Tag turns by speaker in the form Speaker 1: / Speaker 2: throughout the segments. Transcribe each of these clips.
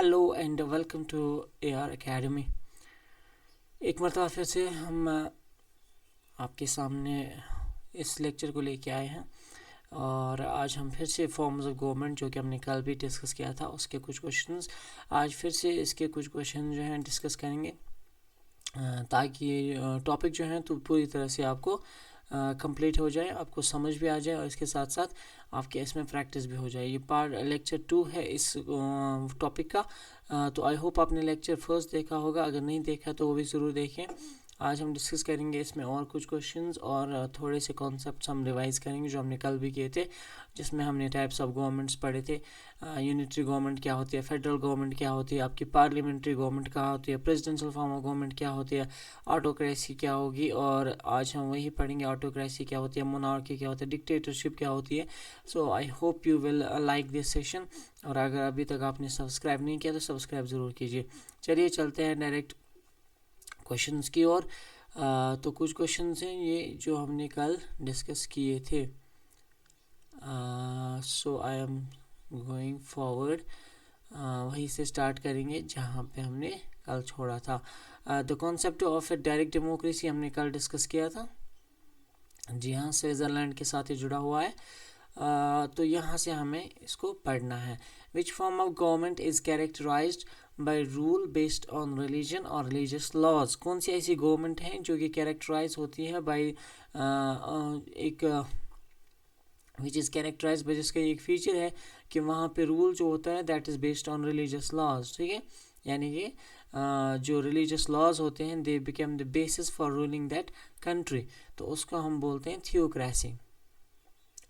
Speaker 1: Hello and welcome to AR academy. एक मरतबा फिर से हम आपके सामने इस लेक्चर को लेके आए हैं और आज हम फिर से फॉर्म्स ऑफ गवर्नमेंट जो कि हमने कल भी डिस्कस किया था उसके कुछ क्वेश्चंस आज फिर से इसके कुछ क्वेश्चन जो हैं डिस्कस करेंगे ताकि टॉपिक जो है तो पूरी तरह से आपको कंप्लीट हो जाए, आपको समझ भी आ जाए और इसके साथ साथ आपके इसमें प्रैक्टिस भी हो जाए। ये पार्ट लेक्चर 2 है इस टॉपिक का। तो आई होप आपने लेक्चर फर्स्ट देखा होगा, अगर नहीं देखा तो वो भी ज़रूर देखें। आज हम डिस्कस करेंगे इसमें और कुछ क्वेश्चंस और थोड़े से कॉन्सेप्ट्स हम रिवाइज करेंगे जो हमने कल भी किए थे, जिसमें हमने टाइप्स ऑफ गवर्नमेंट्स पढ़े थे। यूनिटरी गवर्नमेंट क्या होती है, फेडरल गवर्नमेंट क्या होती है, आपकी पार्लियामेंट्री गवर्नमेंट क्या होती है, प्रेसिडेंशियल फॉर्म ऑफ गवर्नमेंट क्या होती है, ऑटोक्रेसी क्या होगी, और आज हम वही पढ़ेंगे ऑटोक्रेसी क्या होती है, मोनार्की क्या होती है, डिक्टेटरशिप क्या होती है। So I hope you will like this session. और अगर अभी तक आपने सब्सक्राइब नहीं किया तो सब्सक्राइब ज़रूर कीजिए। चलिए चलते हैं डायरेक्ट क्वेश्चंस की ओर। तो कुछ क्वेश्चंस हैं ये जो हमने कल डिस्कस किए थे। सो आई एम गोइंग फॉरवर्ड, वहीं से स्टार्ट करेंगे जहाँ पे हमने कल छोड़ा था। The concept of A direct democracy हमने कल डिस्कस किया था। जी हाँ, स्विट्ज़रलैंड के साथ ही जुड़ा हुआ है। तो यहाँ से हमें इसको पढ़ना है। Which form of government is characterised by rule based on religion or religious laws. कौन सी ऐसी गवर्नमेंट है जो कि कैरेक्टराइज होती है बाय एक विच इज़ कैरेक्टराइज बाय, जिसका एक फीचर है कि वहाँ पे रूल जो होता है that is based on religious laws. ठीक है, यानी कि जो रिलीजियस लॉज होते हैं they become the basis for ruling that country, तो उसको हम बोलते हैं थियोक्रेसी।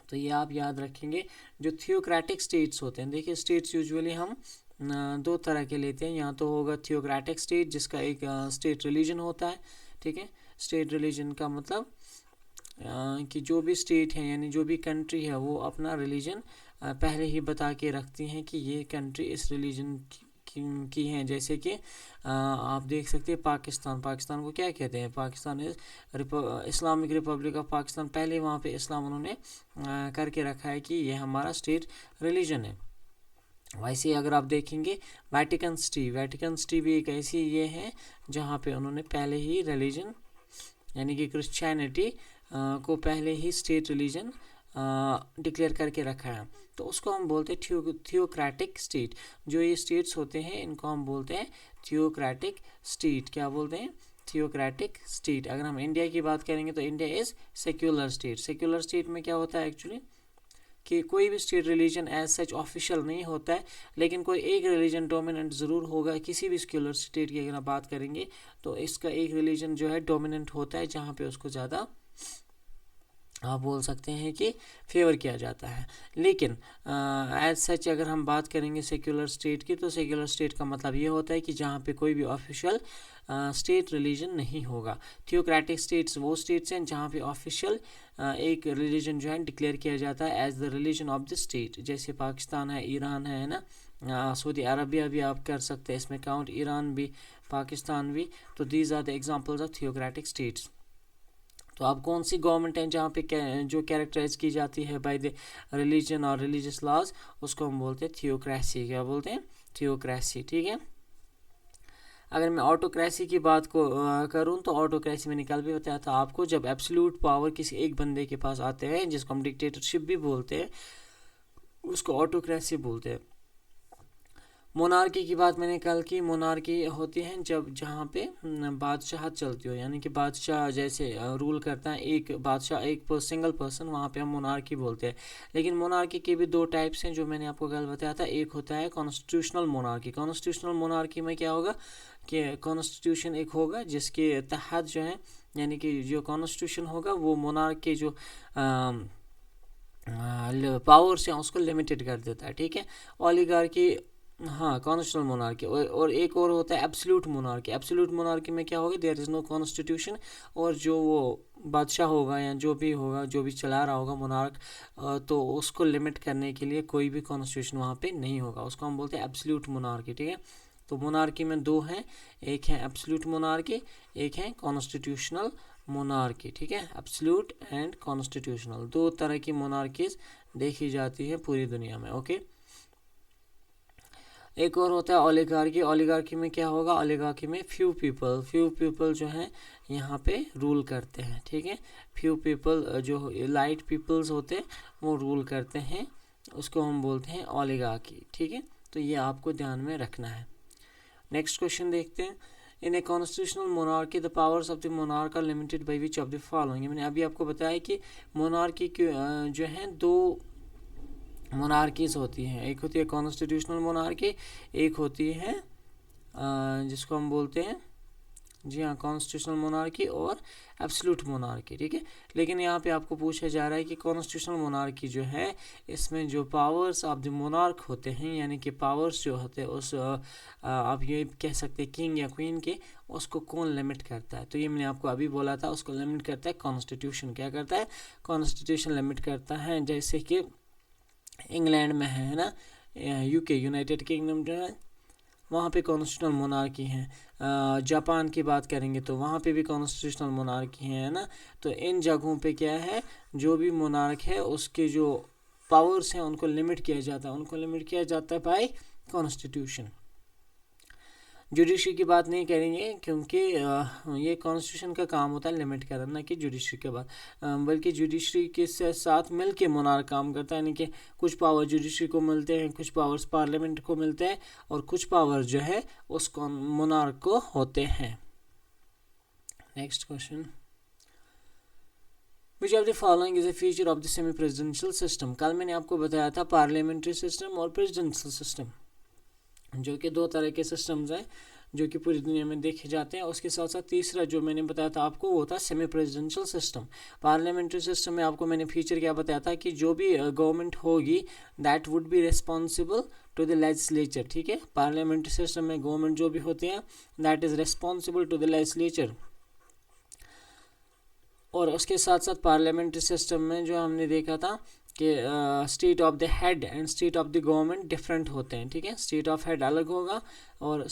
Speaker 1: तो ये आप याद रखेंगे। जो थियोक्रेटिक स्टेट्स होते हैं, देखिए स्टेट्स यूजुअली हम दो तरह के लेते हैं। यहाँ तो होगा थियोक्रेटिक स्टेट जिसका एक स्टेट रिलीजन होता है। ठीक है, स्टेट रिलीजन का मतलब कि जो भी स्टेट है यानी जो भी कंट्री है वो अपना रिलीजन पहले ही बता के रखती हैं कि ये कंट्री इस रिलीजन की हैं। जैसे कि आप देख सकते हैं पाकिस्तान को क्या कहते हैं, Pakistan is Islamic Republic of Pakistan. पहले वहाँ पे इस्लाम उन्होंने करके रखा है कि ये हमारा स्टेट रिलीजन है। वैसे ही अगर आप देखेंगे वेटिकन सिटी भी एक ऐसी ये है जहाँ पे उन्होंने पहले ही रिलीजन यानी कि क्रिश्चियनिटी को पहले ही स्टेट रिलीजन डिक्लेयर करके रखा है, तो उसको हम बोलते हैं थियोक्रेटिक स्टेट। जो ये स्टेट्स होते हैं इनको हम बोलते हैं थियोक्रेटिक स्टेट। क्या बोलते हैं? Theocratic state. अगर हम इंडिया की बात करेंगे तो India is secular state. Secular state में क्या होता है एक्चुअली कि कोई भी state religion as such official नहीं होता है, लेकिन कोई एक रिलीजन डोमिनेंट ज़रूर होगा। किसी भी सेक्युलर स्टेट की अगर आप बात करेंगे तो इसका एक रिलीजन जो है डोमिनेंट होता है, जहाँ पे उसको ज़्यादा आप बोल सकते हैं कि फेवर किया जाता है। लेकिन एज सच अगर हम बात करेंगे सेक्युलर स्टेट की, तो सेक्युलर स्टेट का मतलब ये होता है कि जहाँ पे कोई भी ऑफिशियल स्टेट रिलीजन नहीं होगा। थियोक्रेटिक स्टेट्स वो स्टेट्स हैं जहाँ पे ऑफिशियल एक रिलीजन जो है डिक्लेयर किया जाता है as the religion of the state. जैसे पाकिस्तान है, ईरान है ना, सऊदी अरबिया भी आप कर सकते हैं इसमें काउंट, ईरान भी, पाकिस्तान भी। तो these are the examples of theocratic states. तो अब कौन सी गवर्नमेंट है जहाँ पे जो कैरेक्टराइज की जाती है by the religion or religious laws, उसको हम बोलते हैं थियोक्रेसी। क्या बोलते हैं? थियोक्रेसी। ठीक है, अगर मैं ऑटोक्रेसी की बात को करूँ तो ऑटोक्रेसी मैंने कल भी बताया था आपको, जब एब्सोल्यूट पावर किसी एक बंदे के पास आते हैं जिसको हम डिक्टेटरशिप भी बोलते हैं, उसको ऑटोक्रेसी बोलते हैं। मोनार्की की बात मैंने कल की, मोनार्की होती है जब जहाँ पे बादशाहत चलती हो, यानी कि बादशाह जैसे रूल करता है एक बादशाह, एक सिंगल पर्सन, वहाँ पे हम मोनार्की बोलते हैं। लेकिन मोनार्की के भी दो टाइप्स हैं जो मैंने आपको कल बताया था। एक होता है कॉन्स्टिट्यूशनल मोनार्की। कॉन्स्टिट्यूशनल मोनार्की में क्या होगा कि कॉन्स्टिट्यूशन एक होगा जिसके तहत जो है, यानी कि जो कॉन्स्टिट्यूशन होगा वो मोनार्क के जो पावर्स हैं उसको लिमिटेड कर देता है। ठीक है, ओलिगार्की, हाँ कॉन्स्टिट्यूशनल मोनार्की। और एक और होता है एब्सोल्यूट मोनार्की। एब्सोल्यूट मोनार्की में क्या होगा, देयर इज़ नो कॉन्स्टिट्यूशन, और जो वो बादशाह होगा या जो भी होगा, जो भी चला रहा होगा मोनार्क, तो उसको लिमिट करने के लिए कोई भी कॉन्स्टिट्यूशन वहाँ पे नहीं होगा, उसको हम बोलते हैं एब्सोल्यूट मोनार्की। ठीक है, तो मोनार्की में दो हैं, एक है एब्सोल्यूट मोनार्की, एक है कॉन्स्टिट्यूशनल मोनार्की। ठीक है, एब्सोल्यूट एंड कॉन्स्टिट्यूशनल, दो तरह की मोनार्कीज देखी जाती है पूरी दुनिया में। ओके, एक और होता है ओलिगार्की। ओलिगार्की में क्या होगा, ओलिगार्की में फ्यू पीपल जो हैं यहाँ पे रूल करते हैं, ठीक है। फ्यू पीपल जो लाइट पीपल्स होते हैं वो रूल करते हैं, उसको हम बोलते हैं ओलिगार्की, ठीक है। तो ये आपको ध्यान में रखना है। नेक्स्ट क्वेश्चन देखते हैं। In a constitutional monarchy the powers of the monarch are limited by which of the following. मैंने अभी आपको बताया कि मोनार्की जो है दो मोनार्कीज होती हैं, एक होती है कॉन्स्टिट्यूशनल मोनार्की, एक होती है जिसको हम बोलते हैं, जी हाँ, कॉन्स्टिट्यूशनल मोनार्की और एब्सोल्यूट मोनार्की, ठीक है। लेकिन यहाँ पे आपको पूछा जा रहा है कि कॉन्स्टिट्यूशनल मोनार्की जो है इसमें जो पावर्स ऑफ द मोनार्क होते हैं, यानी कि पावर्स जो होते हैं उस आप ये कह सकते हैं किंग या क्वीन के, उसको कौन लिमिट करता है। तो ये मैंने आपको अभी बोला था, उसको लिमिट करता है कॉन्स्टिट्यूशन। क्या करता है, कॉन्स्टिट्यूशन लिमिट करता है। जैसे कि इंग्लैंड में है ना, यूके यूनाइटेड किंगडम जो है वहाँ पे कॉन्स्टिट्यूशनल मोनार्की है। जापान की बात करेंगे तो वहाँ पे भी कॉन्स्टिट्यूशनल मोनार्की है ना। तो इन जगहों पे क्या है, जो भी मोनार्क है उसके जो पावर्स हैं उनको लिमिट किया जाता है बाय कॉन्स्टिट्यूशन। जुडिशरी की बात नहीं करेंगे क्योंकि ये कॉन्स्टिट्यूशन का काम होता है लिमिट करना, ना कि जुडिशरी के बाद, बल्कि जुडिशरी के साथ मिल के मोनार्क काम करता है। यानी कि कुछ पावर जुडिशरी को मिलते हैं, कुछ पावर्स पार्लियामेंट को मिलते हैं और कुछ पावर जो है उस मोनार्क को होते हैं। Next question, which of the following is a feature of the semi presidential system. कल मैंने आपको बताया था पार्लियामेंट्री सिस्टम और प्रेसिडेंशियल सिस्टम, जो कि दो तरह के सिस्टम्स हैं जो कि पूरी दुनिया में देखे जाते हैं। उसके साथ साथ तीसरा जो मैंने बताया था आपको वो था semi presidential system. Parliamentary system में आपको मैंने फीचर क्या बताया था कि जो भी गवर्नमेंट होगी that would be responsible to the legislature, ठीक है। पार्लियामेंट्री सिस्टम में गवर्नमेंट जो भी होती है that is responsible to the legislature. और उसके साथ साथ पार्लियामेंट्री सिस्टम में जो हमने देखा था कि state of the head and state of the government different होते हैं, ठीक है। स्टेट ऑफ हेड अलग होगा और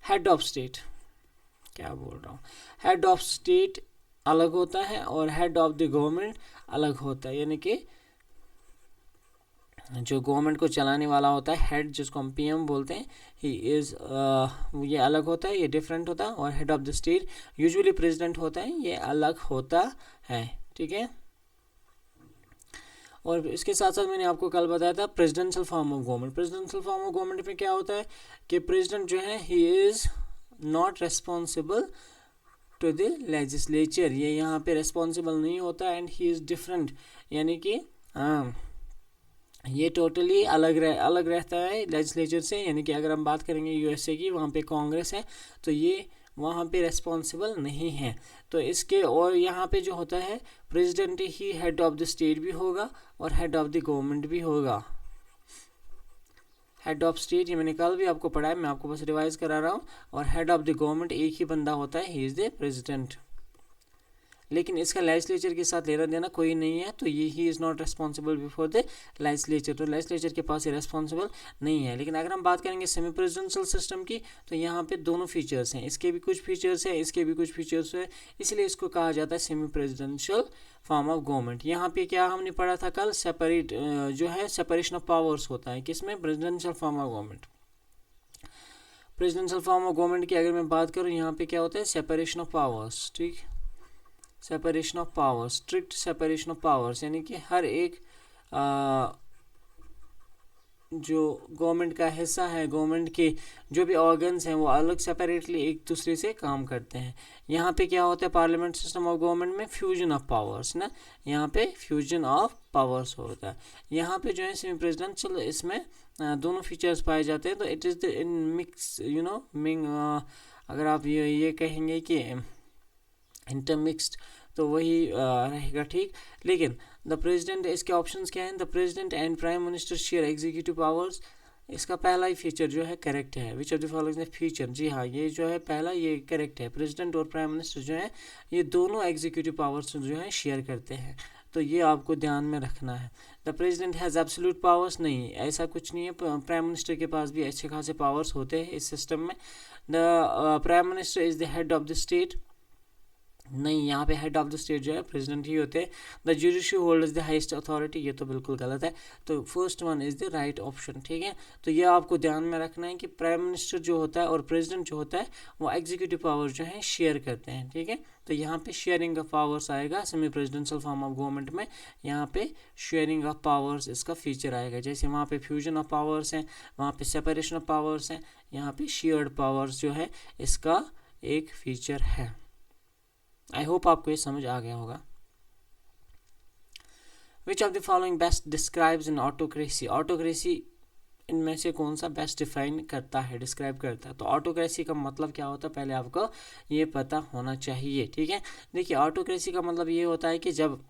Speaker 1: हेड ऑफ स्टेट, क्या बोल रहा हूँ, हेड ऑफ स्टेट अलग होता है और हेड ऑफ द गवर्नमेंट अलग होता है। यानी कि जो गवर्नमेंट को चलाने वाला होता है हेड, जिसको हम पीएम बोलते हैं, ही इज़ ये अलग होता है, ये डिफरेंट होता है। और head of the state usually president होता है, ये अलग होता है, ठीक है। और इसके साथ साथ मैंने आपको कल बताया था presidential form of government. Presidential form of government में क्या होता है कि प्रेसिडेंट जो है ही is not responsible to the legislature, ये यहाँ पे रिस्पॉन्सिबल नहीं होता एंड ही इज़ डिफरेंट, यानी कि ये टोटली अलग रहता है लेजिस्लेचर से। यानी कि अगर हम बात करेंगे यूएसए की, वहाँ पे कांग्रेस है तो ये वहाँ पे रिस्पॉन्सिबल नहीं है। तो इसके और यहाँ पे जो होता है president he head of the state भी होगा और हेड ऑफ द गवर्नमेंट भी होगा। हेड ऑफ स्टेट ये मैंने कल भी आपको पढ़ा है, मैं आपको बस रिवाइज करा रहा हूँ। और हेड ऑफ द गवर्नमेंट एक ही बंदा होता है, ही इज़ द प्रेसिडेंट। लेकिन इसका लेजिस्लेचर के साथ लेना देना कोई नहीं है, तो ये ही is not responsible before the legislature, तो लेजिस्लेचर के पास ये रिस्पॉन्सिबल नहीं है। लेकिन अगर हम बात करेंगे सेमी प्रेसिडेंशियल सिस्टम की, तो यहाँ पे दोनों फीचर्स हैं, इसके भी कुछ फीचर्स हैं, इसके भी कुछ फीचर्स हैं, इसलिए इसको कहा जाता है semi presidential form of government. यहाँ पे क्या हमने पढ़ा था कल, सेपरेट जो है सेपरेशन ऑफ पावर्स होता है किसमें, presidential form of government. Presidential form of government की अगर मैं बात करूँ, यहाँ पे क्या होता है सेपरेशन ऑफ पावर्स, ठीक, separation of powers, strict separation of powers, यानी कि हर एक जो गवर्नमेंट का हिस्सा है, गवर्नमेंट के जो भी ऑर्गन्स हैं वो अलग सेपरेटली एक दूसरे से काम करते हैं। यहाँ पे क्या होता है पार्लियामेंट सिस्टम ऑफ गवर्नमेंट में, फ्यूजन ऑफ पावर्स ना, यहाँ पे फ्यूजन ऑफ पावर्स होता है। यहाँ पे जो है सेमी प्रेसिडेंशियल, इसमें दोनों फीचर्स पाए जाते हैं। तो it is the in mix अगर आप ये कहेंगे कि इंटरमिक्स्ड, तो वही रहेगा, ठीक। लेकिन द प्रेसिडेंट, इसके ऑप्शंस क्या हैं, the president and prime minister share executive powers, इसका पहला ही फीचर जो है करेक्ट है। Which of the following feature, जी हाँ, ये जो है पहला ये करेक्ट है। प्रेसिडेंट और प्राइम मिनिस्टर जो है ये दोनों एग्जीक्यूटिव पावर्स जो है शेयर करते हैं, तो ये आपको ध्यान में रखना है। The president has absolute powers, नहीं, ऐसा कुछ नहीं है। प्राइम मिनिस्टर के पास भी अच्छे खासे पावर्स होते हैं इस सिस्टम में। The prime minister is the head of the state, नहीं, यहाँ पे हेड ऑफ द स्टेट जो है प्रेसिडेंट ही होते हैं। The judiciary hold is the highest authority, ये तो बिल्कुल गलत है। तो first one is the right option, ठीक है। तो ये आपको ध्यान में रखना है कि प्राइम मिनिस्टर जो होता है और प्रेसिडेंट जो होता है वो एग्जीक्यूटिव पावर जो है शेयर करते हैं, ठीक है। तो यहाँ पे शेयरिंग ऑफ पावर्स आएगा semi presidential form of government में। यहाँ पे शेयरिंग ऑफ पावर्स इसका फीचर आएगा। जैसे वहाँ पे फ्यूजन ऑफ पावर्स हैं, वहाँ पे सेपरेशन ऑफ पावर्स हैं, यहाँ पे शेयर्ड पावर्स जो है इसका एक फीचर है। आई होप आपको ये समझ आ गया होगा। विच of the following best describes in autocracy, autocracy इनमें से कौन सा बेस्ट डिफाइन करता है, डिस्क्राइब करता है। तो ऑटोक्रेसी का मतलब क्या होता है पहले आपको ये पता होना चाहिए, ठीक है। देखिए ऑटोक्रेसी का मतलब ये होता है कि जब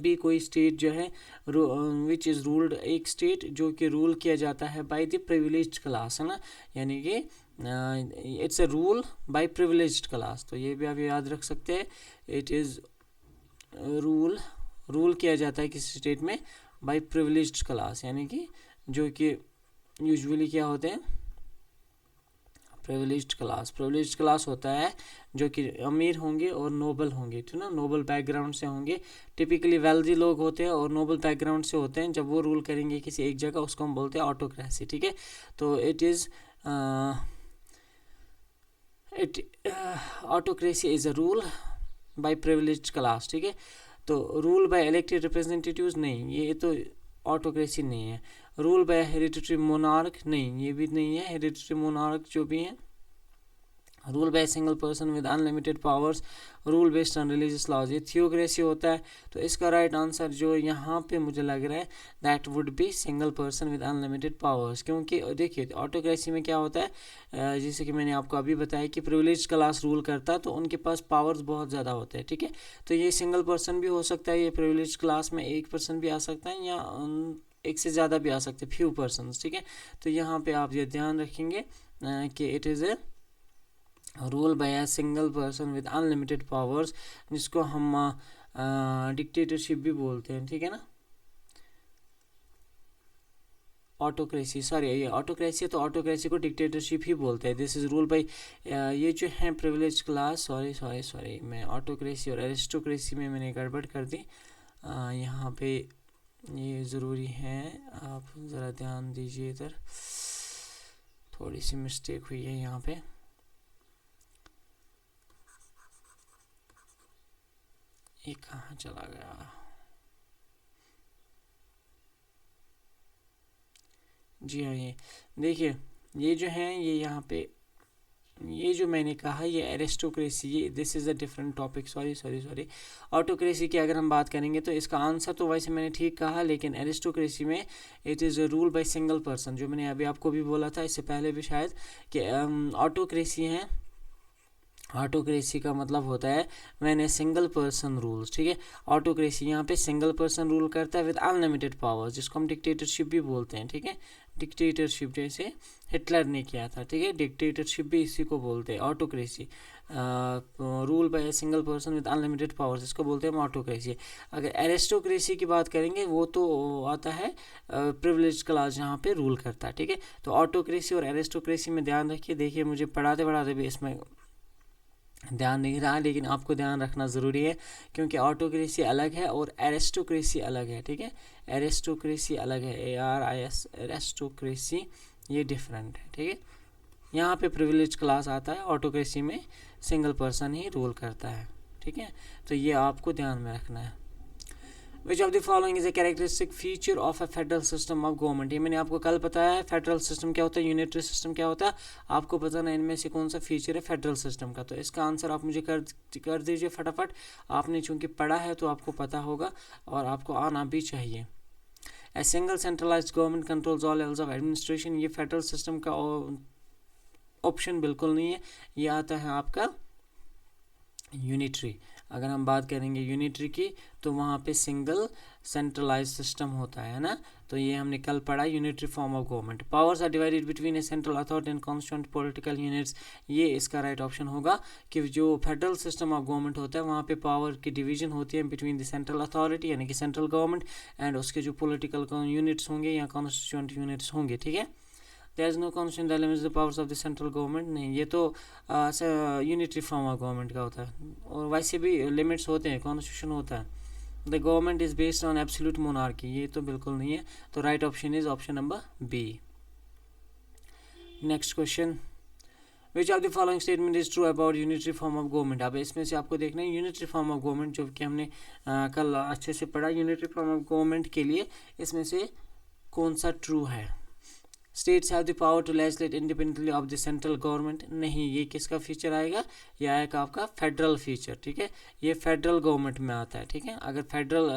Speaker 1: भी कोई स्टेट जो है विच इज़ रूल्ड, एक स्टेट जो कि रूल किया जाता है बाय द प्रिविलेज्ड क्लास, है ना, यानी कि it's a rule by privileged class. तो ये भी आप याद रख सकते हैं, इट इज़ रूल किया जाता है किसी स्टेट में बाय प्रिविलेज्ड क्लास, यानी कि जो कि यूजुअली क्या होते हैं प्रिविलेज्ड क्लास होता है जो कि अमीर होंगे और नोबल होंगे, ठीक ना, नोबल बैकग्राउंड से होंगे। टिपिकली वेल्दी लोग होते हैं और नोबल बैकग्राउंड से होते हैं। जब वो रूल करेंगे किसी एक जगह उसको हम बोलते हैं ऑटोक्रेसी, ठीक है। तो autocracy is a rule by privileged class, ठीक है। तो रूल बाय इलेक्टेड रिप्रेजेंटेटिव्स नहीं, ये तो ऑटोक्रेसी नहीं है। रूल बाय हेरिडिटरी मोनार्क नहीं, ये भी नहीं है। हेरिडिटरी मोनार्क जो भी है, rule by single person with unlimited powers, rule based on religious laws, ये थियोक्रेसी होता है। तो इसका राइट आंसर जो यहाँ पे मुझे लग रहा है that would B single person with unlimited powers. क्योंकि देखिए ऑटोक्रेसी में क्या होता है, जैसे कि मैंने आपको अभी बताया कि प्रिविलेज क्लास रूल करता है तो उनके पास पावर्स बहुत ज़्यादा होते हैं, ठीक है। तो ये सिंगल पर्सन भी हो सकता है, ये प्रिविलेज क्लास में एक पर्सन भी आ सकता है या एक से ज़्यादा भी आ सकते हैं, फ्यू पर्सन, ठीक है। तो यहाँ पे आप ये ध्यान रखेंगे कि it is a rule by a single person with unlimited powers, जिसको हम डिक्टेटरशिप भी बोलते हैं, ठीक है ना। ऑटोक्रेसी, सॉरी ये ऑटोक्रेसी है तो ऑटोक्रेसी को डिक्टेटरशिप ही बोलते हैं। दिस इज रूल बाय, ये जो है प्रिविलेज क्लास, सॉरी मैं ऑटोक्रेसी और एरिस्टोक्रेसी में मैंने गड़बड़ कर दी। यहाँ पे ये ज़रूरी है, आप ज़रा ध्यान दीजिए, इधर थोड़ी सी मिस्टेक हुई है यहाँ पे। ये कहाँ चला गया, जी हाँ, ये देखिए ये जो है ये यहाँ पे ये जो मैंने कहा ये एरिस्टोक्रेसी, ये this is a different topic, sorry. Autocracy की अगर हम बात करेंगे तो इसका आंसर तो वैसे मैंने ठीक कहा, लेकिन एरिस्टोक्रेसी में it is a rule by single person, जो मैंने अभी आपको भी बोला था इससे पहले भी शायद, कि ऑटोक्रेसी है। ऑटोक्रेसी का मतलब होता है when a single person rules, ठीक है। ऑटोक्रेसी यहाँ पे सिंगल पर्सन रूल करता है विद अनलिमिटेड पावर्स, जिसको हम डिक्टेटरशिप भी बोलते हैं, ठीक है। डिक्टेटरशिप जैसे हिटलर ने किया था, ठीक है, डिक्टेटरशिप भी इसी को बोलते हैं autocracy. Rule by a single person with unlimited powers, इसको बोलते हैं हम ऑटोक्रेसी। अगर एरिस्टोक्रेसी की बात करेंगे वो तो आता है प्रिविलेज क्लास जहाँ पे रूल करता है, ठीक है। तो ऑटोक्रेसी और एरिस्टोक्रेसी में ध्यान रखिए। देखिए मुझे पढ़ाते भी इसमें ध्यान नहीं रहा, लेकिन आपको ध्यान रखना ज़रूरी है क्योंकि ऑटोक्रेसी अलग है और एरिस्टोक्रेसी अलग है, ठीक है। एरिस्टोक्रेसी अलग है, ARIS, एरिस्टोक्रेसी ये डिफरेंट है, ठीक है। यहाँ पे प्रिविलेज क्लास आता है, ऑटोक्रेसी में सिंगल पर्सन ही रूल करता है, ठीक है। तो ये आपको ध्यान में रखना है। Which of the following is a characteristic feature of a federal system of government, ये मैंने आपको कल बताया है। फेडरल सिस्टम क्या होता है, यूनिटरी सिस्टम क्या होता है, आपको बताना इनमें से कौन सा फीचर है फेडरल सिस्टम का। तो इसका आंसर आप मुझे कर दीजिए फटाफट। आपने चूंकि पढ़ा है तो आपको पता होगा और आपको आना भी चाहिए। A single centralised government controls all levels of administration, ये फेडरल सिस्टम का ऑप्शन बिल्कुल नहीं है, ये आता है आपका यूनिटरी। अगर हम बात करेंगे यूनिटरी की तो वहाँ पे सिंगल सेंट्रलाइज सिस्टम होता है ना। तो ये हमने कल पढ़ा, unitary form of government. Powers are divided between a central authority and constituent political units, ये इसका राइट ऑप्शन होगा कि जो फेडरल सिस्टम ऑफ गवर्नमेंट होता है वहाँ पे पावर की डिवीजन होती है बिटवीन द सेंट्रल अथॉरिटी यानी कि सेंट्रल गवर्नमेंट एंड उसके जो पॉलिटिकल यूनिट्स होंगे या कॉन्स्टिट्यूएंट यूनिट्स होंगे, ठीक है। There is no constitution that limits the powers of the central government, नहीं, ये तो यूनिटरी फॉर्म ऑफ गवर्नमेंट का होता है, और वैसे भी लिमिट्स होते हैं, कॉन्स्टिट्यूशन होता है। The government is based on absolute monarchy, ये तो बिल्कुल नहीं है, तो right option is option number B. Next question, which of the following statement is true about unitary form of government. अब इसमें से आपको देखना है यूनिटरी फॉर्म ऑफ गवर्नमेंट, जो कि हमने कल अच्छे से पढ़ा, यूनिटरी फॉर्म ऑफ गवर्नमेंट के लिए इसमें से कौन सा ट्रू है। States have the power to legislate independently of the central government, नहीं, ये किसका फीचर आएगा, यह आएगा आपका फेडरल फीचर, ठीक है, ये फेडरल गवर्नमेंट में आता है, ठीक है। अगर फेडरल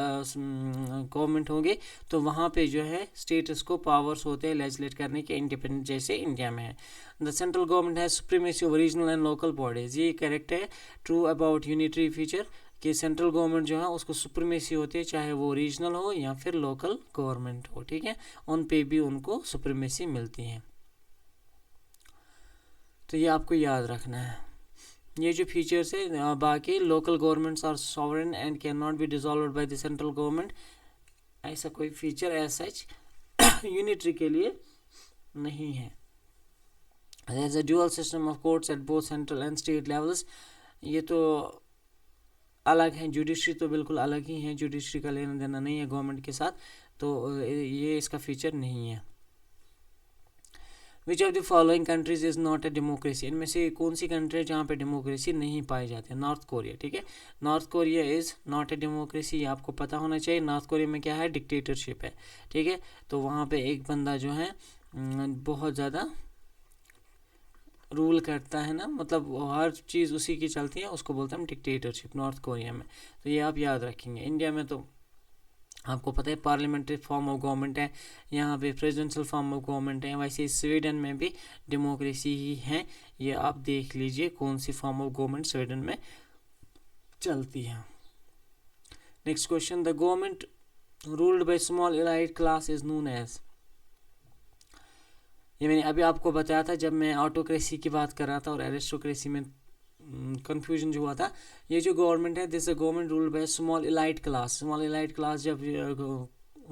Speaker 1: गवर्नमेंट होंगे तो वहाँ पे जो है स्टेट्स को पावर्स होते हैं लेजिस्लेट करने के, इंडिपेंडेंट जैसे इंडिया में है। The central government has supremacy over regional and local bodies, ये करेक्ट है, ट्रू अबाउट यूनिटरी फीचर, कि सेंट्रल गवर्नमेंट जो है उसको सुप्रीमेसी होती है, चाहे वो रीजनल हो या फिर लोकल गवर्नमेंट हो, ठीक है, उन पे भी उनको सुप्रीमेसी मिलती है। तो ये आपको याद रखना है, ये जो फीचर्स है। बाकी local governments are sovereign and can not be dissolved by the central government, ऐसा कोई फीचर एज सच यूनिटरी के लिए नहीं है। There is a dual system of courts at both central and state levels, ये तो अलग है, जुडिशरी तो बिल्कुल अलग ही है, जुडिशरी का लेना देना नहीं है गवर्नमेंट के साथ, तो ये इसका फीचर नहीं है। Which of the following countries is not a democracy, इनमें से कौन सी कंट्री है जहाँ पे डेमोक्रेसी नहीं पाई जाती है। नॉर्थ कोरिया, ठीक है, north Korea is not a democracy, ये आपको पता होना चाहिए। नॉर्थ कोरिया में क्या है, डिक्टेटरशिप है, ठीक है, तो वहाँ पे एक बंदा जो है बहुत ज़्यादा रूल करता है ना, मतलब हर चीज़ उसी की चलती है, उसको बोलते हैं हम डिक्टेटरशिप, नॉर्थ कोरिया में, तो ये आप याद रखेंगे। इंडिया में तो आपको पता है पार्लियामेंट्री फॉर्म ऑफ गवर्नमेंट है, यहाँ पे प्रेसिडेंशियल फॉर्म ऑफ गवर्नमेंट है, वैसे स्वीडन में भी डेमोक्रेसी ही है, ये आप देख लीजिए कौन सी फॉर्म ऑफ गवर्नमेंट स्वीडन में चलती है। Next question, the government ruled by small elite class is known as, ये मैंने अभी आपको बताया था जब मैं ऑटोक्रेसी की बात कर रहा था और एरिस्टोक्रेसी में कंफ्यूजन जो हुआ था। ये जो गवर्नमेंट है, this government rule by small elite class, small elite class जब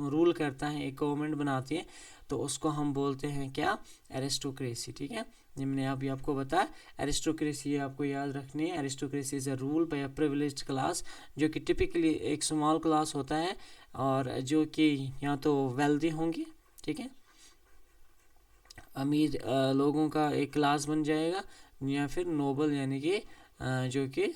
Speaker 1: रूल करता है, एक गवर्नमेंट बनाती है, तो उसको हम बोलते हैं क्या, एरिस्टोक्रेसी, ठीक है। ये मैंने अभी आपको बताया, एरिस्टोक्रेसी आपको याद रखनी है, aristocracy is a rule by a privileged class, जो कि टिपिकली एक स्मॉल क्लास होता है और जो कि या तो वेल्दी होंगी, ठीक है, अमीर लोगों का एक क्लास बन जाएगा, या फिर नोबल यानी कि जो कि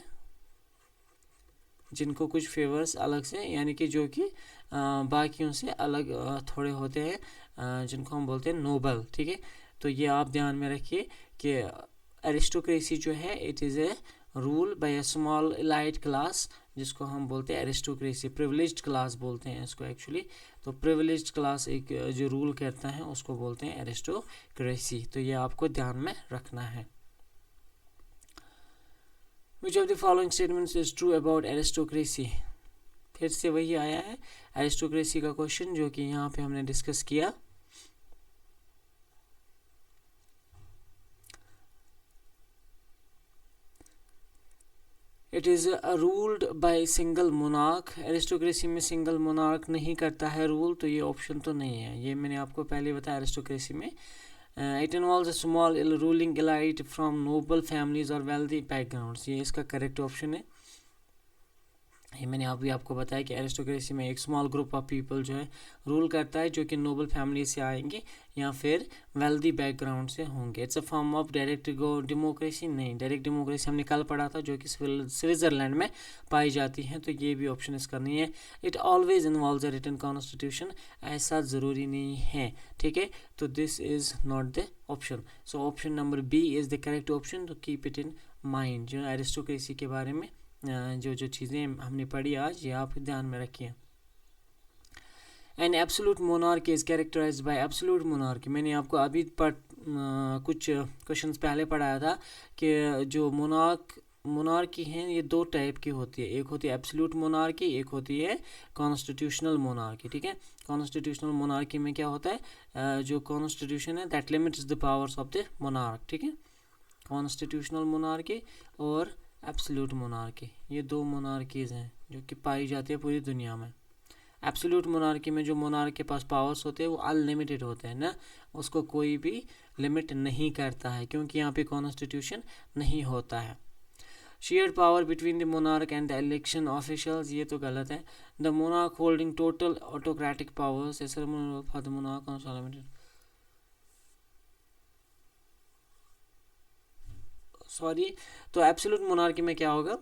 Speaker 1: जिनको कुछ फेवर्स अलग से, यानी कि जो कि बाकियों से अलग थोड़े होते हैं, जिनको हम बोलते हैं नोबल, ठीक है। तो ये आप ध्यान में रखिए कि एरिस्टोक्रेसी जो है it is a rule by a small elite class, जिसको हम बोलते हैं एरिस्टोक्रेसी, प्रिविलेज्ड क्लास बोलते हैं इसको एक्चुअली, तो प्रिविलेज्ड क्लास एक जो रूल करता है उसको बोलते हैं एरिस्टोक्रेसी, तो ये आपको ध्यान में रखना है। Which of the following statements is true about aristocracy, फिर से वही आया है एरिस्टोक्रेसी का क्वेश्चन जो कि यहाँ पे हमने डिस्कस किया। It is ruled by single monarch, aristocracy में सिंगल मोनार्क नहीं करता है रूल, तो ये ऑप्शन तो नहीं है, ये मैंने आपको पहले बताया एरिस्टोक्रेसी में। It involves a small ruling elite from noble families or wealthy backgrounds, ये इसका करेक्ट ऑप्शन है। ये मैंने अभी आपको बताया कि एरिस्टोक्रेसी में एक स्मॉल ग्रुप ऑफ पीपल जो है रूल करता है, जो कि नोबल फैमिली से आएंगे या फिर वेल्दी बैकग्राउंड से होंगे। It's a form of direct democracy, नहीं, डायरेक्ट डेमोक्रेसी हमने कल पढ़ा था जो कि स्विट्जरलैंड में पाई जाती है, तो ये भी ऑप्शन इसका नहीं है। It always involves a written constitution, ऐसा ज़रूरी नहीं है, ठीक है, तो this is not the option. So option number B is the correct option, तो कीप इट इन माइंड। जो एरिस्टोक्रेसी के बारे में जो चीज़ें हमने पढ़ी आज, ये आप ध्यान में रखिए। An absolute monarchy is characterised by absolute monarchy, मैंने आपको अभी कुछ क्वेश्चंस पहले पढ़ाया था कि जो मोनार्की हैं ये दो टाइप की होती है, एक होती है एब्सोल्यूट मोनार्की, एक होती है कॉन्स्टिट्यूशनल मोनार्की, ठीक है। कॉन्स्टिट्यूशनल मोनार्की में क्या होता है, जो कॉन्स्टिट्यूशन है that limits the powers of the monarch, ठीक है। कॉन्स्टिट्यूशनल मोनार्की और एब्सोल्यूट मोनार्की, ये दो मोनार्कीज़ हैं जो कि पाई जाती है पूरी दुनिया में। एब्सोल्यूट मोनार्की में जो मोनार्क के पास पावर्स होते हैं वो अनलिमिटेड होते हैं ना, उसको कोई भी लिमिट नहीं करता है, क्योंकि यहाँ पे कॉन्स्टिट्यूशन नहीं होता है। Shared power between the monarch and the election officials, ये तो गलत है। The monarch holding total autocratic powers, for the monarch sorry, तो एब्सोल्यूट मोनार्की में क्या होगा,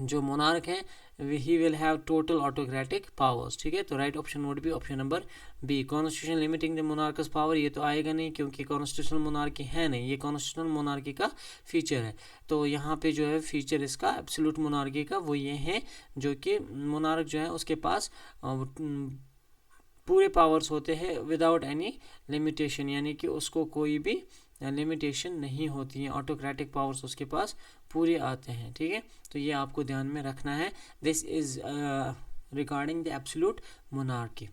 Speaker 1: जो मोनार्क है ही will have total autocratic powers, ठीक है। तो right option would be option number B. Constitution limiting the monarch's power, ये तो आएगा नहीं क्योंकि कॉन्स्टिट्यूशनल मोनार्की है नहीं, ये कॉन्स्टिट्यूशनल मोनार्की का फीचर है। तो यहाँ पे जो है फीचर इसका एब्सोल्यूट मोनार्की का वो ये है, जो कि मोनार्क जो है उसके पास पूरे पावर्स होते हैं विदाउट एनी लिमिटेशन, यानी कि उसको कोई भी लिमिटेशन नहीं होती है, ऑटोक्रेटिक पावर्स उसके पास पूरे आते हैं, ठीक है। तो ये आपको ध्यान में रखना है। This is regarding the absolute monarchy.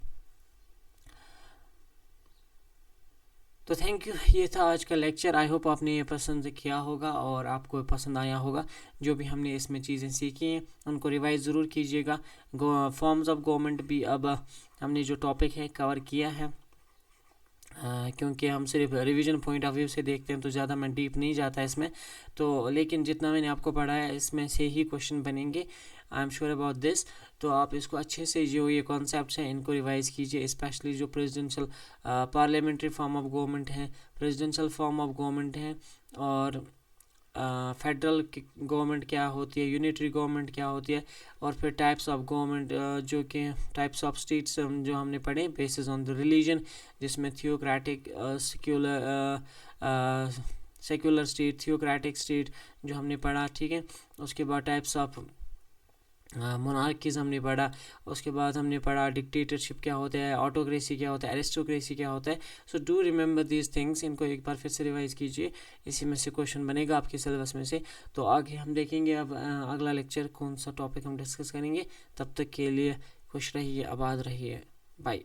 Speaker 1: तो थैंक यू, ये था आज का लेक्चर। आई होप आपने ये पसंद किया होगा और आपको पसंद आया होगा। जो भी हमने इसमें चीज़ें सीखी हैं उनको रिवाइज ज़रूर कीजिएगा। फॉर्म्स ऑफ गवर्नमेंट भी अब हमने जो टॉपिक है कवर किया है, क्योंकि हम सिर्फ रिवीजन पॉइंट ऑफ व्यू से देखते हैं तो ज़्यादा मैं डीप नहीं जाता इसमें, तो लेकिन जितना मैंने आपको पढ़ाया इसमें से ही क्वेश्चन बनेंगे, I am sure about this. तो आप इसको अच्छे से जो ये कॉन्सेप्ट्स हैं इनको रिवाइज कीजिए, स्पेशली जो presidential parliamentary form of government है, प्रेसिडेंशियल फॉर्म ऑफ गवर्नमेंट है, और फेडरल गवर्नमेंट क्या होती है, यूनिटरी गवर्नमेंट क्या होती है, और फिर टाइप्स ऑफ गवर्नमेंट जो कि टाइप्स ऑफ स्टेट्स जो हमने पढ़े बेसिस ऑन द रिलीजन, जिसमें theocratic secular state, theocratic state जो हमने पढ़ा, ठीक है। उसके बाद टाइप्स ऑफ मोनार्कीज़ हमने पढ़ा, उसके बाद हमने पढ़ा डिक्टेटरशिप क्या होता है, ऑटोक्रेसी क्या होता है, एरिस्टोक्रेसी क्या होता है। So do remember these things, इनको एक बार फिर से रिवाइज कीजिए, इसी में से क्वेश्चन बनेगा आपके सिलेबस में से। तो आगे हम देखेंगे अब अगला लेक्चर कौन सा टॉपिक हम डिस्कस करेंगे। तब तक के लिए खुश रहिए, आबाद रहिए, बाय।